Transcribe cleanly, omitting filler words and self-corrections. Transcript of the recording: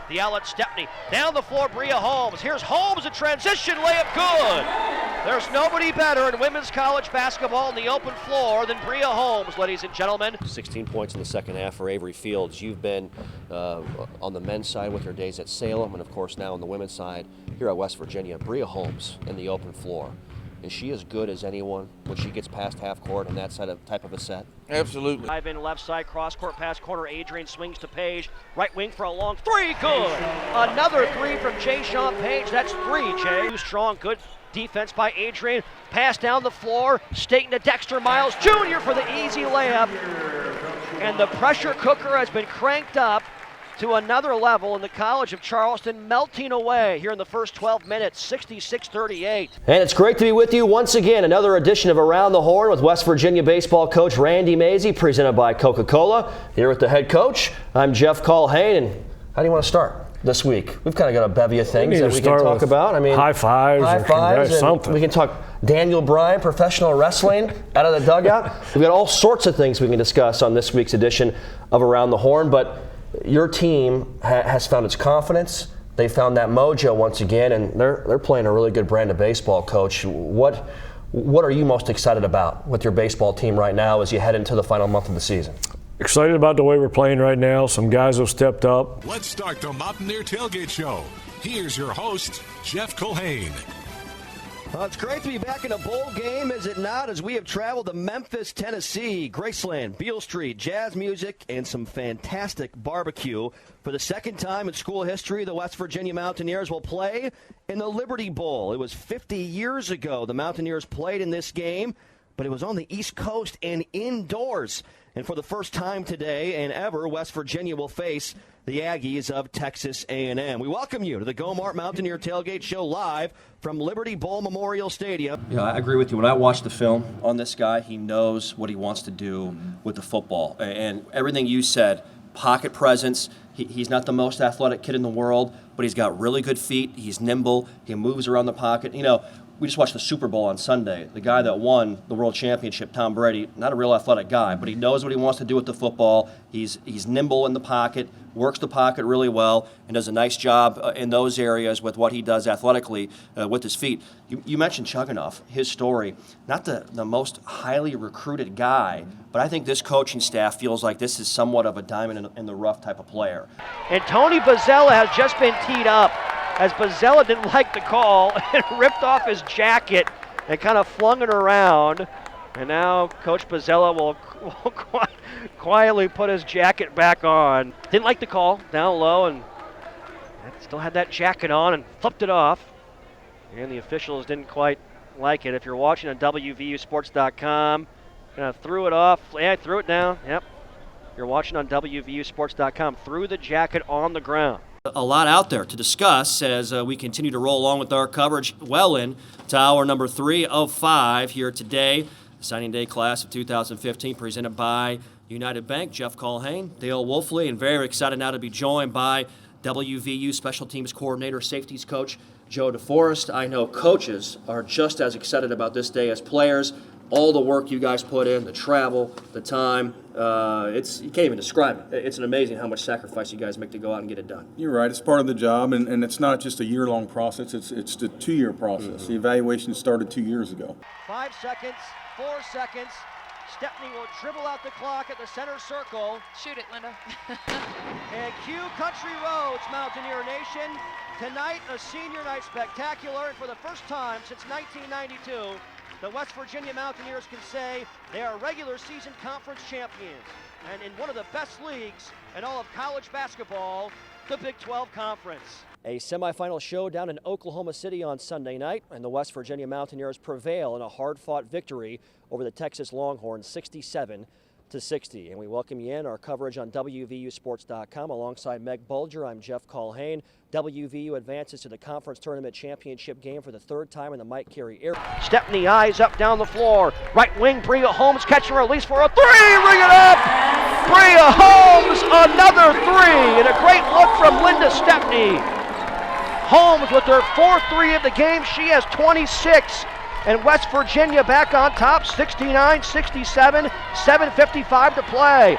The outlet, Stepney. Down the floor, Bria Holmes. Here's Holmes, a transition layup, good. There's nobody better in women's college basketball in the open floor than Bria Holmes, ladies and gentlemen. 16 points in the second half for Avery Fields. You've been on the men's side with your days at Salem, and of course now on the women's side here at West Virginia. Bria Holmes in the open floor. Is she as good as anyone when she gets past half court and that type of a set? Absolutely. Dive in left side, cross court pass corner. Adrian swings to Page. Right wing for a long three. Good. Another three from Jay Sean Page. That's three, Jay. Strong, good defense by Adrian. Pass down the floor. Staten to Dexter Miles Jr. for the easy layup. And the pressure cooker has been cranked up to another level in the College of Charleston, melting away here in the first 12 minutes, 66-38. And it's great to be with you once again. Another edition of Around the Horn with West Virginia baseball coach Randy Mazey, presented by Coca-Cola. Here with the head coach, I'm Jeff Culhane. And how do you want to start this week? We've kind of got a bevy of things that we can talk about. I mean, high fives and something. We can talk Daniel Bryan, professional wrestling out of the dugout. We've got all sorts of things we can discuss on this week's edition of Around the Horn. But your team has found its confidence. They found that mojo once again, and they're playing a really good brand of baseball, Coach. What are you most excited about with your baseball team right now as you head into the final month of the season? Excited about the way we're playing right now. Some guys have stepped up. Let's start the Mountaineer Tailgate Show. Here's your host, Jeff Culhane. Well, it's great to be back in a bowl game, is it not? As we have traveled to Memphis, Tennessee, Graceland, Beale Street, jazz music, and some fantastic barbecue. For the second time in school history, the West Virginia Mountaineers will play in the Liberty Bowl. It was 50 years ago the Mountaineers played in this game, but it was on the East Coast and indoors. And for the first time today and ever, West Virginia will face the Aggies of Texas A&M. We welcome you to the Go-Mart Mountaineer Tailgate Show live from Liberty Bowl Memorial Stadium. Yeah, I agree with you. When I watch the film on this guy, he knows what he wants to do with the football. And everything you said, pocket presence, he's not the most athletic kid in the world, but he's got really good feet. He's nimble. He moves around the pocket. You know, we just watched the Super Bowl on Sunday. The guy that won the world championship, Tom Brady, not a real athletic guy, but he knows what he wants to do with the football. He's nimble in the pocket, works the pocket really well, and does a nice job in those areas with what he does athletically with his feet. You mentioned Chugunov, his story. Not the most highly recruited guy, but I think this coaching staff feels like this is somewhat of a diamond in the rough type of player. And Tony Bozzella has just been teed up, as Bozzella didn't like the call and ripped off his jacket and kind of flung it around. And now Coach Bozzella will quietly put his jacket back on. Didn't like the call, down low, and still had that jacket on and flipped it off. And the officials didn't quite like it. If you're watching on WVUsports.com, kind of threw it off. Yeah, threw it down. Yep. You're watching on WVUsports.com. Threw the jacket on the ground. A lot out there to discuss as we continue to roll along with our coverage well into hour number 3 of 5 here today. Signing day class of 2015 presented by United Bank. Jeff Culhane, Dale Wolfley, and very excited now to be joined by WVU Special Teams Coordinator, Safeties Coach Joe DeForest. I know coaches are just as excited about this day as players. All the work you guys put in, the travel, the time, you can't even describe it. It's amazing how much sacrifice you guys make to go out and get it done. You're right. It's part of the job, and it's not just a year-long process. It's a 2-year process. Mm-hmm. The evaluation started 2 years ago. 5 seconds, 4 seconds. Stepney will dribble out the clock at the center circle. Shoot it, Linda. And cue Country Roads, Mountaineer Nation. Tonight, a senior night spectacular, and for the first time since 1992, the West Virginia Mountaineers can say they are regular season conference champions. And in one of the best leagues in all of college basketball, the Big 12 Conference. A semifinal showdown in Oklahoma City on Sunday night, and the West Virginia Mountaineers prevail in a hard-fought victory over the Texas Longhorns, 67-60. And we welcome you in our coverage on WVUsports.com. Alongside Meg Bulger, I'm Jeff Culhane. WVU advances to the conference tournament championship game for the third time in the Mike Carey era. Stepney eyes up down the floor. Right wing, Bria Holmes catch and release for a three. Ring it up. Bria Holmes, another three. And a great look from Linda Stepney. Holmes with her fourth three of the game. She has 26. And West Virginia back on top, 69-67, 7:55 to play.